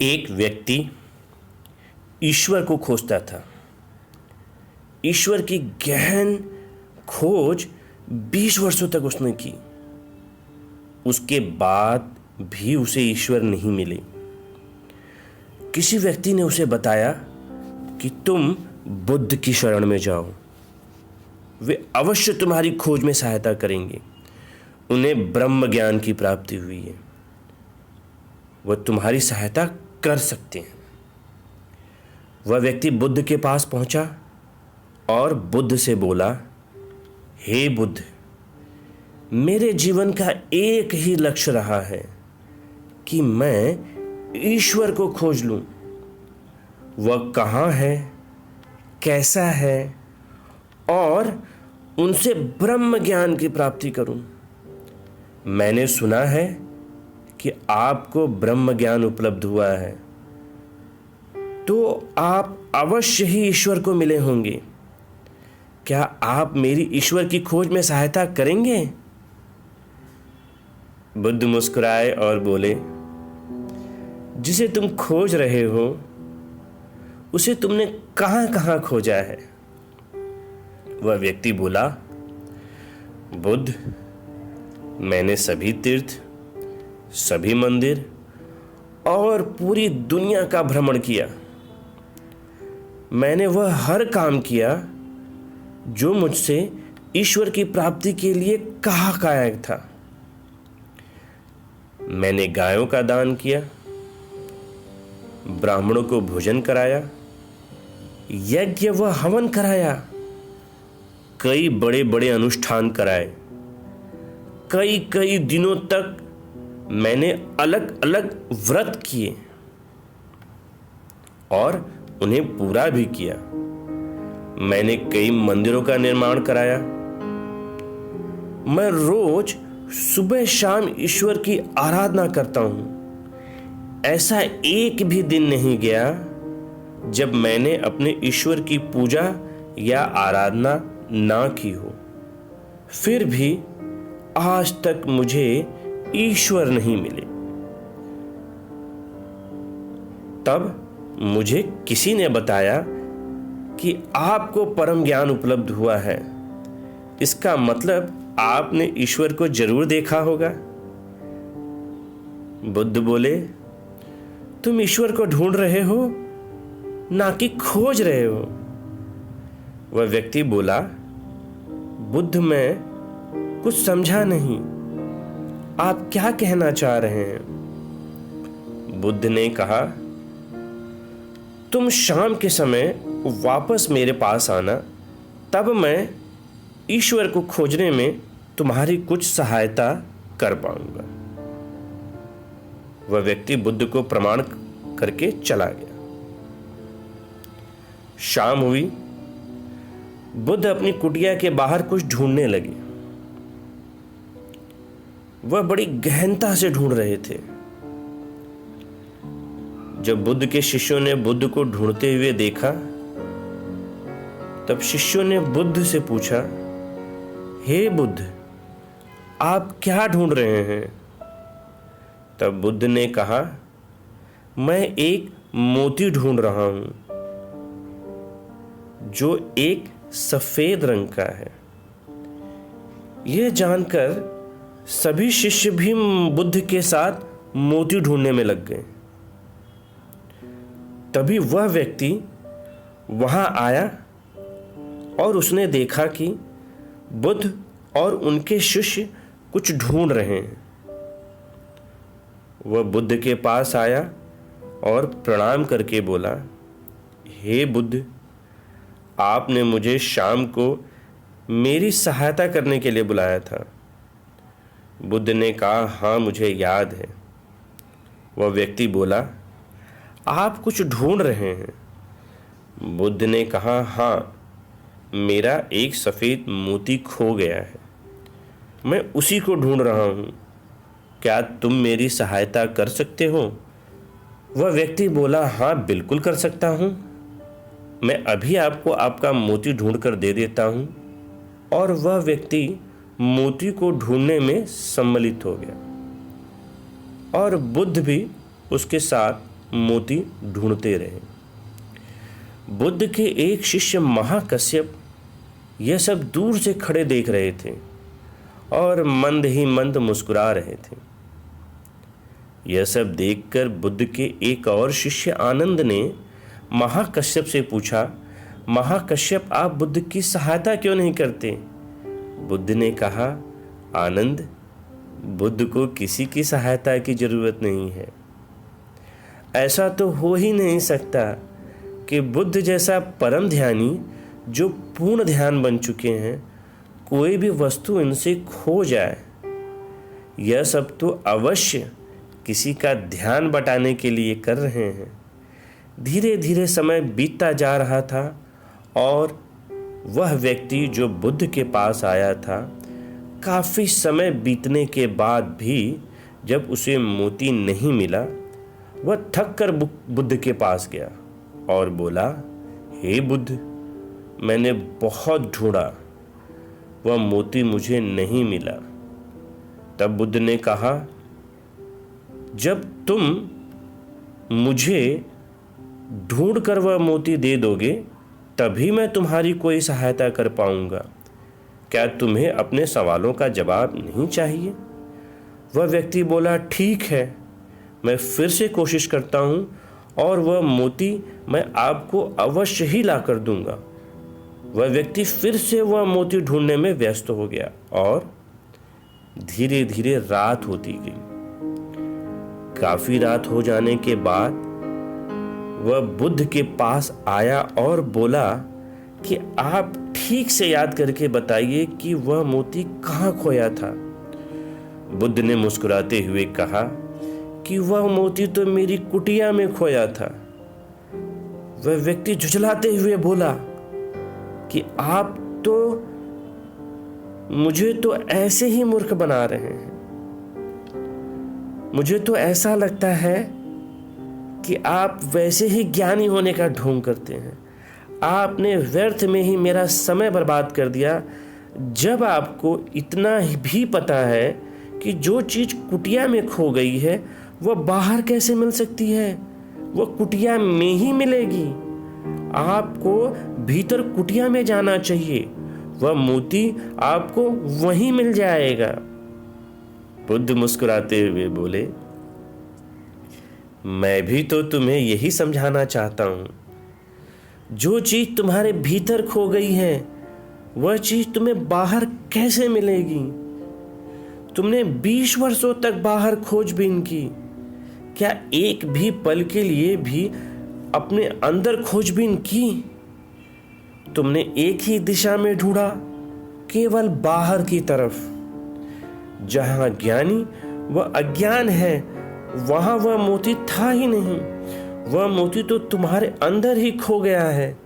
एक व्यक्ति ईश्वर को खोजता था। ईश्वर की गहन खोज 20 वर्षों तक उसने की। उसके बाद भी उसे ईश्वर नहीं मिले। किसी व्यक्ति ने उसे बताया कि तुम बुद्ध की शरण में जाओ, वे अवश्य तुम्हारी खोज में सहायता करेंगे। उन्हें ब्रह्म ज्ञान की प्राप्ति हुई है, वह तुम्हारी सहायता कर सकते हैं। वह व्यक्ति बुद्ध के पास पहुंचा और बुद्ध से बोला, हे बुद्ध, मेरे जीवन का एक ही लक्ष्य रहा है कि मैं ईश्वर को खोज लूं। वह कहाँ है, कैसा है, और उनसे ब्रह्म ज्ञान की प्राप्ति करूं। मैंने सुना है कि आपको ब्रह्म ज्ञान उपलब्ध हुआ है, तो आप अवश्य ही ईश्वर को मिले होंगे। क्या आप मेरी ईश्वर की खोज में सहायता करेंगे? बुद्ध मुस्कुराए और बोले, जिसे तुम खोज रहे हो उसे तुमने कहां कहां खोजा है? वह व्यक्ति बोला, बुद्ध, मैंने सभी तीर्थ, सभी मंदिर और पूरी दुनिया का भ्रमण किया। मैंने वह हर काम किया जो मुझसे ईश्वर की प्राप्ति के लिए कहा गया था। मैंने गायों का दान किया, ब्राह्मणों को भोजन कराया, यज्ञ व हवन कराया, कई बड़े बड़े अनुष्ठान कराए। कई कई दिनों तक मैंने अलग अलग व्रत किए और उन्हें पूरा भी किया। मैंने कई मंदिरों का निर्माण कराया। मैं रोज सुबह शाम ईश्वर की आराधना करता हूं। ऐसा एक भी दिन नहीं गया जब मैंने अपने ईश्वर की पूजा या आराधना ना की हो। फिर भी आज तक मुझे ईश्वर नहीं मिले। तब मुझे किसी ने बताया कि आपको परम ज्ञान उपलब्ध हुआ है। इसका मतलब आपने ईश्वर को जरूर देखा होगा। बुद्ध बोले, तुम ईश्वर को ढूंढ रहे हो, ना कि खोज रहे हो। वह व्यक्ति बोला, बुद्ध, मैं कुछ समझा नहीं, आप क्या कहना चाह रहे हैं? बुद्ध ने कहा, तुम शाम के समय वापस मेरे पास आना, तब मैं ईश्वर को खोजने में तुम्हारी कुछ सहायता कर पाऊंगा। वह व्यक्ति बुद्ध को प्रणाम करके चला गया। शाम हुई। बुद्ध अपनी कुटिया के बाहर कुछ ढूंढने लगे। वह बड़ी गहनता से ढूंढ रहे थे। जब बुद्ध के शिष्यों ने बुद्ध को ढूंढते हुए देखा, तब शिष्यों ने बुद्ध से पूछा, हे बुद्ध, आप क्या ढूंढ रहे हैं? तब बुद्ध ने कहा, मैं एक मोती ढूंढ रहा हूं जो एक सफेद रंग का है। यह जानकर सभी शिष्य भी बुद्ध के साथ मोती ढूंढने में लग गए। तभी वह व्यक्ति वहां आया और उसने देखा कि बुद्ध और उनके शिष्य कुछ ढूंढ रहे हैं। वह बुद्ध के पास आया और प्रणाम करके बोला, हे बुद्ध, आपने मुझे शाम को मेरी सहायता करने के लिए बुलाया था। बुद्ध ने कहा, हाँ, मुझे याद है। वह व्यक्ति बोला, आप कुछ ढूंढ रहे हैं? बुद्ध ने कहा, हाँ, मेरा एक सफेद मोती खो गया है, मैं उसी को ढूंढ रहा हूं। क्या तुम मेरी सहायता कर सकते हो? वह व्यक्ति बोला, हाँ, बिल्कुल कर सकता हूं। मैं अभी आपको आपका मोती ढूंढकर दे देता हूं। और वह व्यक्ति मोती को ढूंढने में सम्मिलित हो गया और बुद्ध भी उसके साथ मोती ढूंढते रहे। बुद्ध के एक शिष्य महाकश्यप यह सब दूर से खड़े देख रहे थे और मंद ही मंद मुस्कुरा रहे थे। यह सब देखकर बुद्ध के एक और शिष्य आनंद ने महाकश्यप से पूछा, महाकश्यप, आप बुद्ध की सहायता क्यों नहीं करते? बुद्ध ने कहा, आनंद, बुद्ध को किसी की सहायता की जरूरत नहीं है। ऐसा तो हो ही नहीं सकता कि बुद्ध जैसा परम ध्यानी जो पूर्ण ध्यान बन चुके हैं, कोई भी वस्तु इनसे खो जाए। यह सब तो अवश्य किसी का ध्यान बटाने के लिए कर रहे हैं। धीरे धीरे समय बीतता जा रहा था और वह व्यक्ति जो बुद्ध के पास आया था, काफ़ी समय बीतने के बाद भी जब उसे मोती नहीं मिला, वह थक कर बुद्ध के पास गया और बोला, हे बुद्ध, मैंने बहुत ढूंढा, वह मोती मुझे नहीं मिला। तब बुद्ध ने कहा, जब तुम मुझे ढूंढ कर वह मोती दे दोगे तभी मैं तुम्हारी कोई सहायता कर पाऊंगा। क्या तुम्हें अपने सवालों का जवाब नहीं चाहिए? वह व्यक्ति बोला, ठीक है, मैं फिर से कोशिश करता हूँ और वह मोती मैं आपको अवश्य ही ला कर दूंगा। वह व्यक्ति फिर से वह मोती ढूंढने में व्यस्त हो गया और धीरे धीरे रात होती गई। काफी रात हो जाने के बाद वह बुद्ध के पास आया और बोला कि आप ठीक से याद करके बताइए कि वह मोती कहाँ खोया था। बुद्ध ने मुस्कुराते हुए कहा कि वह मोती तो मेरी कुटिया में खोया था। वह व्यक्ति झुंझलाते हुए बोला कि आप तो मुझे तो ऐसे ही मूर्ख बना रहे हैं। मुझे तो ऐसा लगता है कि आप वैसे ही ज्ञानी होने का ढोंग करते हैं। आपने व्यर्थ में ही मेरा समय बर्बाद कर दिया, जब आपको इतना भी पता है कि जो चीज़ कुटिया में खो गई है वह बाहर कैसे मिल सकती है, वह कुटिया में ही मिलेगी। आपको भीतर कुटिया में जाना चाहिए, वह मोती आपको वहीं मिल जाएगा। बुद्ध मुस्कुराते हुए बोले, मैं भी तो तुम्हें यही समझाना चाहता हूं। जो चीज तुम्हारे भीतर खो गई है वह चीज तुम्हें बाहर कैसे मिलेगी? तुमने 20 वर्षों तक बाहर खोजबीन की, क्या एक भी पल के लिए भी अपने अंदर खोजबीन की? तुमने एक ही दिशा में ढूंढा, केवल बाहर की तरफ। जहां ज्ञानी व अज्ञान है वहां वह मोती था ही नहीं। वह मोती तो तुम्हारे अंदर ही खो गया है।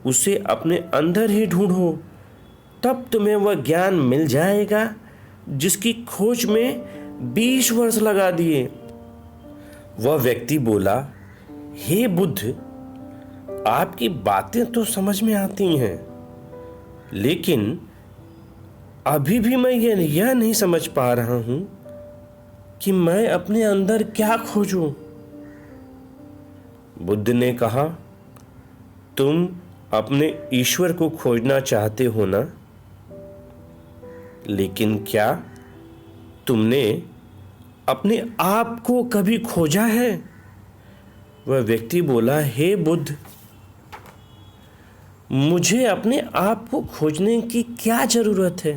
उसे अपने अंदर ही ढूंढो, तब तुम्हें वह ज्ञान मिल जाएगा जिसकी खोज में 20 वर्ष लगा दिए। वह व्यक्ति बोला, हे बुद्ध, आपकी बातें तो समझ में आती हैं, लेकिन अभी भी मैं यह नहीं समझ पा रहा हूं कि मैं अपने अंदर क्या खोजूं। बुद्ध ने कहा, तुम अपने ईश्वर को खोजना चाहते हो ना, लेकिन क्या तुमने अपने आप को कभी खोजा है? वह व्यक्ति बोला, हे बुद्ध, मुझे अपने आप को खोजने की क्या जरूरत है?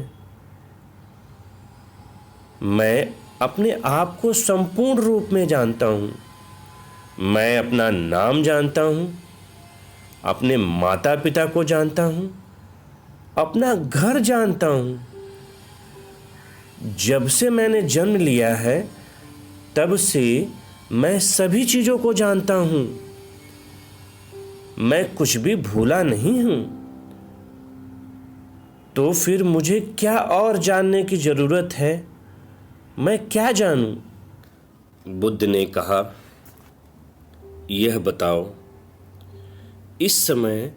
मैं अपने आप को संपूर्ण रूप में जानता हूं। मैं अपना नाम जानता हूं, अपने माता पिता को जानता हूं, अपना घर जानता हूं। जब से मैंने जन्म लिया है तब से मैं सभी चीजों को जानता हूं। मैं कुछ भी भूला नहीं हूं। तो फिर मुझे क्या और जानने की जरूरत है? मैं क्या जानूं? बुद्ध ने कहा, यह बताओ, इस समय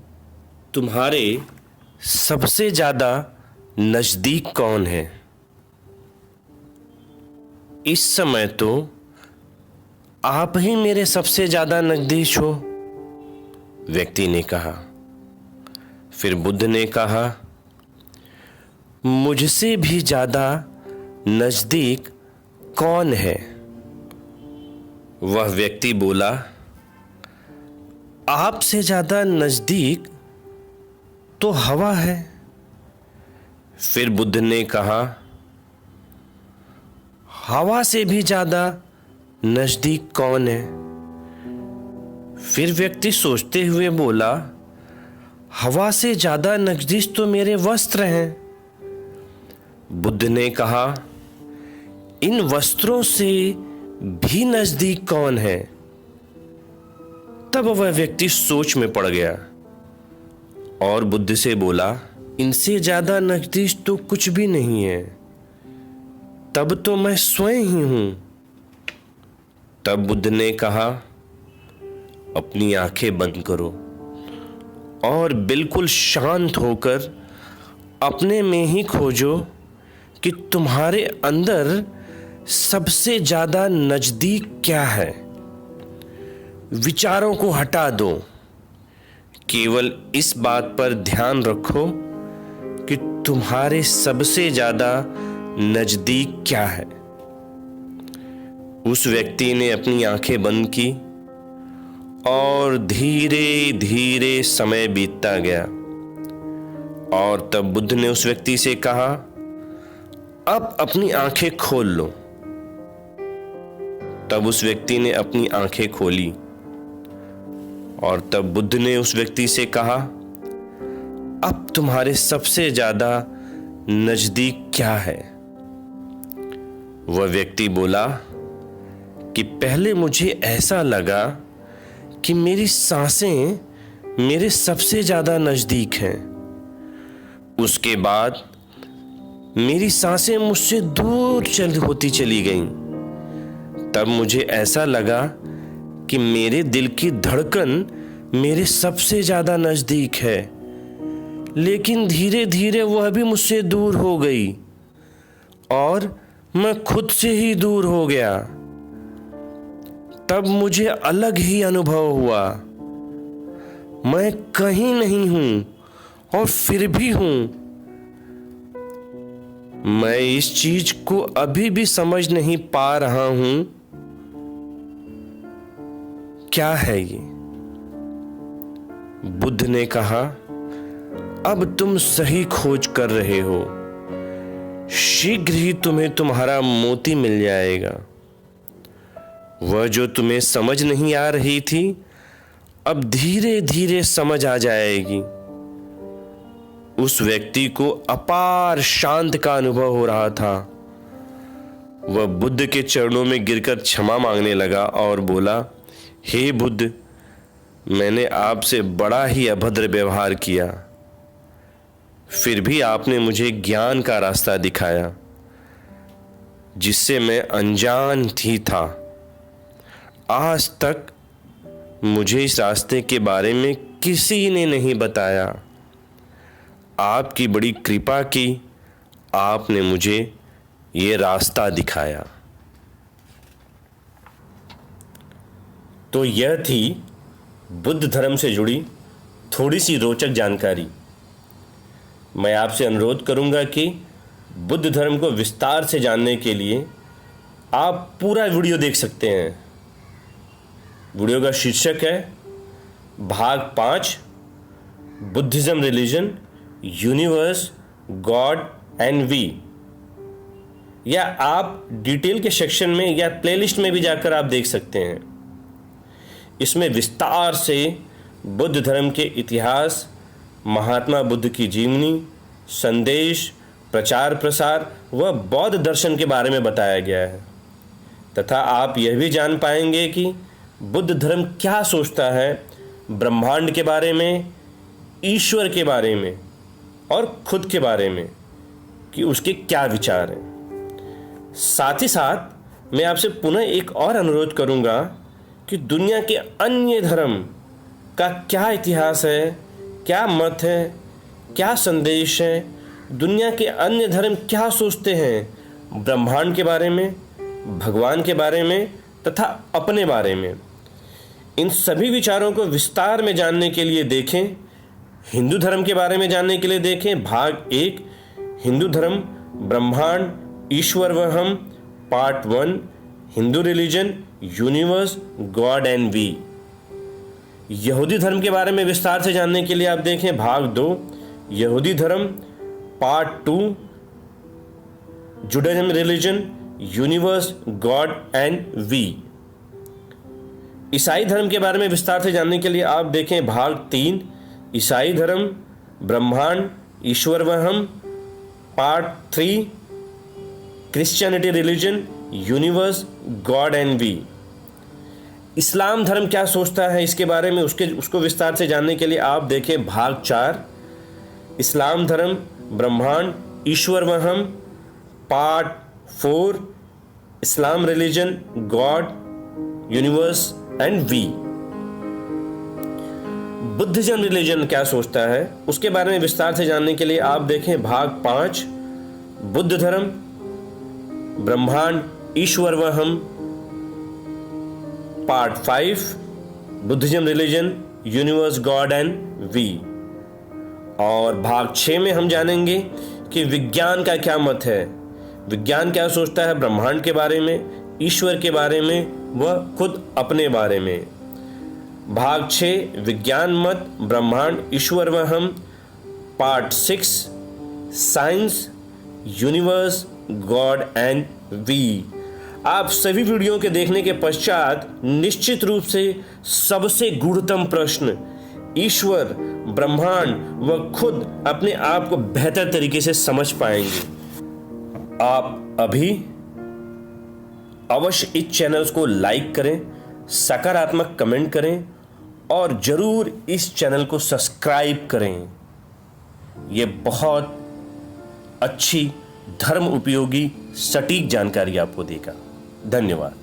तुम्हारे सबसे ज्यादा नजदीक कौन है? इस समय तो आप ही मेरे सबसे ज्यादा नजदीक हो, व्यक्ति ने कहा। फिर बुद्ध ने कहा, मुझसे भी ज्यादा नजदीक कौन है? वह व्यक्ति बोला, आपसे ज्यादा नजदीक तो हवा है। फिर बुद्ध ने कहा, हवा से भी ज्यादा नजदीक कौन है? फिर व्यक्ति सोचते हुए बोला, हवा से ज्यादा नजदीक तो मेरे वस्त्र हैं। बुद्ध ने कहा, इन वस्त्रों से भी नजदीक कौन है? तब वह व्यक्ति सोच में पड़ गया और बुद्ध से बोला, इनसे ज्यादा नजदीक तो कुछ भी नहीं है, तब तो मैं स्वयं ही हूं। तब बुद्ध ने कहा, अपनी आंखें बंद करो और बिल्कुल शांत होकर अपने में ही खोजो कि तुम्हारे अंदर सबसे ज्यादा नजदीक क्या है। विचारों को हटा दो, केवल इस बात पर ध्यान रखो कि तुम्हारे सबसे ज्यादा नजदीक क्या है। उस व्यक्ति ने अपनी आंखें बंद की और धीरे धीरे समय बीतता गया और तब बुद्ध ने उस व्यक्ति से कहा, अब अपनी आंखें खोल लो। तब उस व्यक्ति ने अपनी आंखें खोली और तब बुद्ध ने उस व्यक्ति से कहा, अब तुम्हारे सबसे ज्यादा नजदीक क्या है? वह व्यक्ति बोला कि पहले मुझे ऐसा लगा कि मेरी सांसें मेरे सबसे ज्यादा नजदीक हैं। उसके बाद मेरी सांसें मुझसे दूर होती चली गईं। तब मुझे ऐसा लगा कि मेरे दिल की धड़कन मेरे सबसे ज्यादा नजदीक है, लेकिन धीरे धीरे वह भी मुझसे दूर हो गई और मैं खुद से ही दूर हो गया। तब मुझे अलग ही अनुभव हुआ, मैं कहीं नहीं हूं और फिर भी हूं। मैं इस चीज को अभी भी समझ नहीं पा रहा हूं, क्या है ये? बुद्ध ने कहा, अब तुम सही खोज कर रहे हो, शीघ्र ही तुम्हें तुम्हारा मोती मिल जाएगा। वह जो तुम्हें समझ नहीं आ रही थी, अब धीरे धीरे समझ आ जाएगी। उस व्यक्ति को अपार शांत का अनुभव हो रहा था। वह बुद्ध के चरणों में गिरकर क्षमा मांगने लगा और बोला, हे बुद्ध, मैंने आपसे बड़ा ही अभद्र व्यवहार किया, फिर भी आपने मुझे ज्ञान का रास्ता दिखाया जिससे मैं अनजान ही था। आज तक मुझे इस रास्ते के बारे में किसी ने नहीं बताया। आपकी बड़ी कृपा की, आपने मुझे ये रास्ता दिखाया। तो यह थी बुद्ध धर्म से जुड़ी थोड़ी सी रोचक जानकारी। मैं आपसे अनुरोध करूंगा कि बुद्ध धर्म को विस्तार से जानने के लिए आप पूरा वीडियो देख सकते हैं। वीडियो का शीर्षक है भाग 5, Buddhism religion, universe, God and we. या आप डिटेल के सेक्शन में या प्लेलिस्ट में भी जाकर आप देख सकते हैं। इसमें विस्तार से बुद्ध धर्म के इतिहास, महात्मा बुद्ध की जीवनी, संदेश, प्रचार प्रसार व बौद्ध दर्शन के बारे में बताया गया है तथा आप यह भी जान पाएंगे कि बुद्ध धर्म क्या सोचता है ब्रह्मांड के बारे में, ईश्वर के बारे में और खुद के बारे में, कि उसके क्या विचार हैं। साथ ही साथ मैं आपसे पुनः एक और अनुरोध करूंगा कि दुनिया के अन्य धर्म का क्या इतिहास है, क्या मत है, क्या संदेश है, दुनिया के अन्य धर्म क्या सोचते हैं ब्रह्मांड के बारे में, भगवान के बारे में तथा अपने बारे में। इन सभी विचारों को विस्तार में जानने के लिए देखें, हिंदू धर्म के बारे में जानने के लिए देखें भाग 1, हिंदू धर्म, ब्रह्मांड, ईश्वर व हम, part 1, Hindu religion, universe, God and we. यहूदी धर्म के बारे में विस्तार से जानने के लिए आप देखें भाग 2, यहूदी धर्म, part 2, Judaism religion, universe, God and we. ईसाई धर्म के बारे में विस्तार से जानने के लिए आप देखें भाग 3, ईसाई धर्म, ब्रह्मांड, ईश्वर व हम, part 3, Christianity religion, universe, God and we. Islam धर्म क्या सोचता है इसके बारे में उसको विस्तार से जानने के लिए आप देखें भाग 4, इस्लाम धर्म, ब्रह्मांड, ईश्वर व हम, part 4, Islam religion, God, universe and we. Buddhism religion क्या सोचता है उसके बारे में विस्तार से जानने के लिए आप देखें भाग 5, बुद्ध धर्म, ब्रह्मांड, ईश्वर व हम, part 5, Buddhism religion, universe, God and we. और भाग 6 में हम जानेंगे कि विज्ञान का क्या मत है, विज्ञान क्या सोचता है ब्रह्मांड के बारे में, ईश्वर के बारे में व खुद अपने बारे में। भाग 6, विज्ञान मत, ब्रह्मांड, ईश्वर व हम, part 6, science, universe, God and we. आप सभी वीडियो के देखने के पश्चात निश्चित रूप से सबसे गूढ़तम प्रश्न, ईश्वर, ब्रह्मांड व खुद अपने आप को बेहतर तरीके से समझ पाएंगे। आप अभी अवश्य इस चैनल को लाइक करें, सकारात्मक कमेंट करें और जरूर इस चैनल को सब्सक्राइब करें। ये बहुत अच्छी धर्म उपयोगी सटीक जानकारी आपको देगा। धन्यवाद।